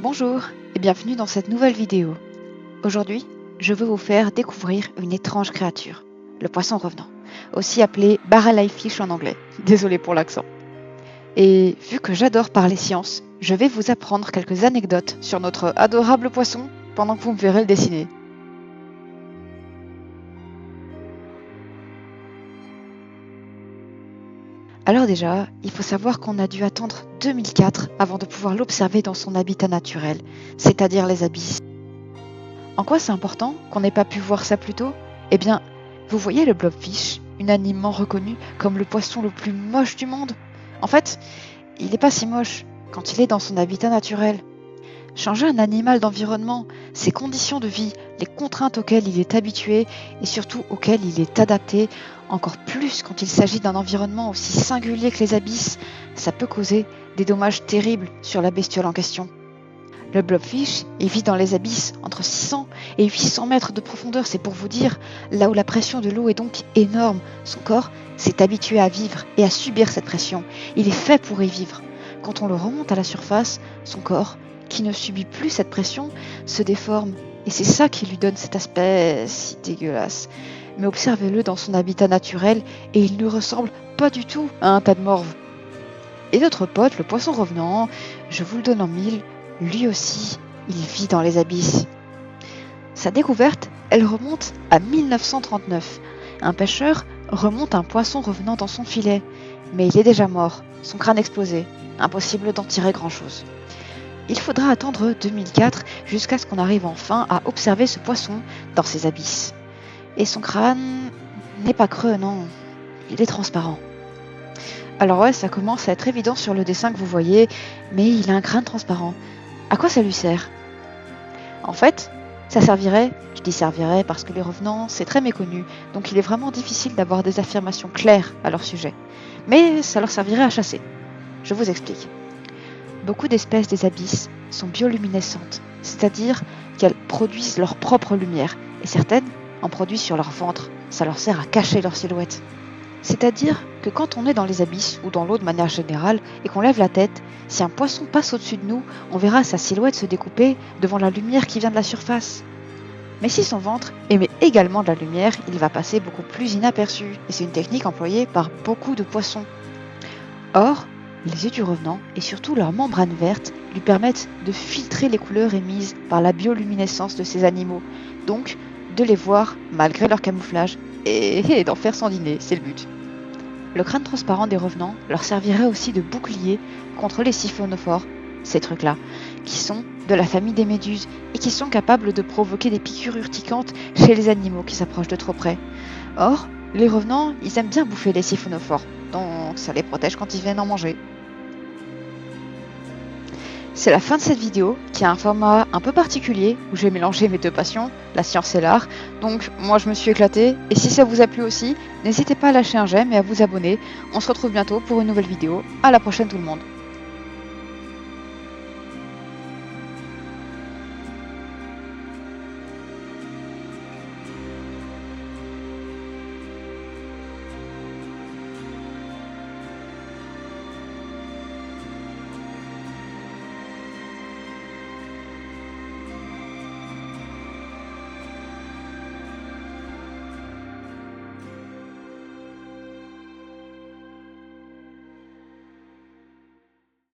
Bonjour et bienvenue dans cette nouvelle vidéo. Aujourd'hui, je veux vous faire découvrir une étrange créature, le poisson revenant, aussi appelé barrel-eye fish en anglais. Désolé pour l'accent. Et vu que j'adore parler science, je vais vous apprendre quelques anecdotes sur notre adorable poisson pendant que vous me verrez le dessiner. Alors déjà, il faut savoir qu'on a dû attendre 2004 avant de pouvoir l'observer dans son habitat naturel, c'est-à-dire les abysses. En quoi c'est important qu'on n'ait pas pu voir ça plus tôt? Eh bien, vous voyez le blobfish, unanimement reconnu comme le poisson le plus moche du monde? En fait, il n'est pas si moche quand il est dans son habitat naturel. Changer un animal d'environnement, ses conditions de vie, les contraintes auxquelles il est habitué et surtout auxquelles il est adapté, encore plus quand il s'agit d'un environnement aussi singulier que les abysses, ça peut causer des dommages terribles sur la bestiole en question. Le blobfish, il vit dans les abysses entre 600 et 800 mètres de profondeur, c'est pour vous dire, là où la pression de l'eau est donc énorme. Son corps s'est habitué à vivre et à subir cette pression. Il est fait pour y vivre. Quand on le remonte à la surface, son corps, qui ne subit plus cette pression, se déforme. Et c'est ça qui lui donne cet aspect si dégueulasse. Mais observez-le dans son habitat naturel et il ne ressemble pas du tout à un tas de morve. Et notre pote, le poisson revenant, je vous le donne en mille, lui aussi, il vit dans les abysses. Sa découverte, elle remonte à 1939. Un pêcheur remonte un poisson revenant dans son filet, mais il est déjà mort, son crâne explosé, impossible d'en tirer grand-chose. Il faudra attendre 2004 jusqu'à ce qu'on arrive enfin à observer ce poisson dans ses abysses. Et son crâne n'est pas creux, non, il est transparent. Alors ouais, ça commence à être évident sur le dessin que vous voyez, mais il a un crâne transparent. À quoi ça lui sert? En fait, ça servirait, je dis servirait parce que les revenants, c'est très méconnu, donc il est vraiment difficile d'avoir des affirmations claires à leur sujet. Mais ça leur servirait à chasser. Je vous explique. Beaucoup d'espèces des abysses sont bioluminescentes, c'est-à-dire qu'elles produisent leur propre lumière, et certaines en produisent sur leur ventre, ça leur sert à cacher leur silhouette. C'est-à-dire que quand on est dans les abysses ou dans l'eau de manière générale et qu'on lève la tête, si un poisson passe au-dessus de nous, on verra sa silhouette se découper devant la lumière qui vient de la surface. Mais si son ventre émet également de la lumière, il va passer beaucoup plus inaperçu et c'est une technique employée par beaucoup de poissons. Or, les yeux du revenant et surtout leur membrane verte lui permettent de filtrer les couleurs émises par la bioluminescence de ces animaux, donc de les voir malgré leur camouflage et d'en faire son dîner, c'est le but. Le crâne transparent des revenants leur servirait aussi de bouclier contre les siphonophores, ces trucs-là, qui sont de la famille des méduses et qui sont capables de provoquer des piqûres urticantes chez les animaux qui s'approchent de trop près. Or, les revenants, ils aiment bien bouffer les siphonophores, donc ça les protège quand ils viennent en manger. C'est la fin de cette vidéo qui a un format un peu particulier où j'ai mélangé mes deux passions, la science et l'art. Donc moi je me suis éclatée et si ça vous a plu aussi, n'hésitez pas à lâcher un j'aime et à vous abonner. On se retrouve bientôt pour une nouvelle vidéo. À la prochaine tout le monde.